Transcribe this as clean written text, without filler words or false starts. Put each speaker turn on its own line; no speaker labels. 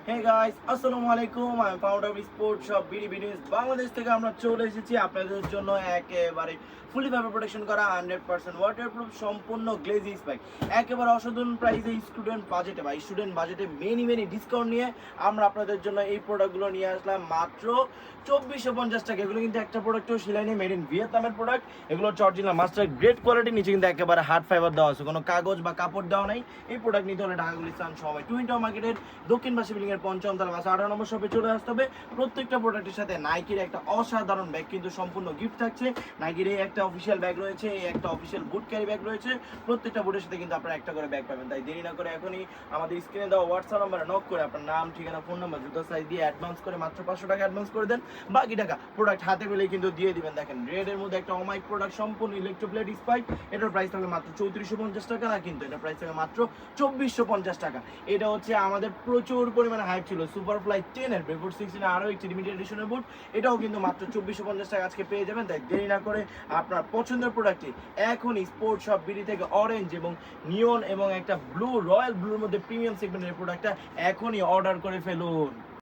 Hey guys, আসসালামু আলাইকুম। আমি founder of sport shop BD BD news Bangladesh থেকে আমরা চলে এসেছি আপনাদের জন্য একেবারে ফুলি ভাবে প্রোটেকশন করা 100% ওয়াটারপ্রুফ সম্পূর্ণ গ্লেজ স্পাইক একেবারে অসাধারণ প্রাইসে স্টুডেন্ট বাজেটে বা স্টুডেন্ট বাজেটে মেনি ডিসকাউন্ট নিয়ে আমরা আপনাদের জন্য এই প্রোডাক্টগুলো নিয়ে আসলাম মাত্র 2450 টাকা। এগুলো কিন্তু একটা প্রোডাক্টও সেলাই নেই, মেড ইন ভিয়েতনামের প্রোডাক্ট। এগুলো অরিজিনাল মাস্টার গ্রেড কোয়ালিটি, নিচে কিন্তু একেবারে হার্ড ফাইবার দেওয়া আছে, কোনো কাগজ বা কাপড় দেওয়া নাই। এই প্রোডাক্ট নিতে হলে ঢাকা গুলিস্তান সময় টুইন টাওয়ার মার্কেটের দক্ষিণ পাশে বিল্ডিং এর পঞ্চম তলা 18 নম্বর শপে চলে আসতে হবে। প্রত্যেকটা প্রোডাক্টের সাথে নাইকির একটা অসাধারণ ব্যাগ কিন্তু সম্পূর্ণ গিফট থাকছে। নাইকির এই একটা অফিসিয়াল ব্যাগ রয়েছে, এই একটা অফিসিয়াল বুট ক্যারি ব্যাগ রয়েছে। প্রত্যেকটা বুটের সাথে কিন্তু আপনারা একটা করে ব্যাগ পাবেন। তাই দেরি না করে এখনই আমাদের স্ক্রিনে দেওয়া হোয়াটসঅ্যাপ নাম্বারে নক করে আপনার নাম, ঠিকানা, ফোন নাম্বার, জুতো সাইজ দিয়ে অ্যাডভান্স করে মাত্র 500 টাকা অ্যাডভান্স করে দেন। বাকি টাকা প্রোডাক্ট হাতে পেলেই কিন্তু দিয়ে দিবেন। দেখেন রেডের মধ্যে একটা অমাইক প্রোডাক্ট, সম্পূর্ণ ইলেকট্রোপ্লেট স্পাইক। এটার প্রাইস থাকবে মাত্র 3450 টাকা, না কিন্তু এটার প্রাইস থাকবে মাত্র 2450 টাকা। এটা হচ্ছে আমাদের প্রচুর পরিমাণে হাইপ ছিল সুপারফ্লাই 10 এর বেফোর 16 আরও একটি লিমিটেড এডিশনের বুট। এটাও কিন্তু মাত্র 2450 টাকা আজকে পেয়ে যাবেন। তাই দেরি না করে আপনার পছন্দের প্রোডাক্টটি এখনই স্পোর্ট শপ বিডি থেকে অরেঞ্জ এবং নিয়ন এবং একটা ব্লু, রয়্যাল ব্লুর মধ্যে প্রিমিয়াম সেগমেন্টের প্রোডাক্টটা এখনই অর্ডার করে ফেলুন।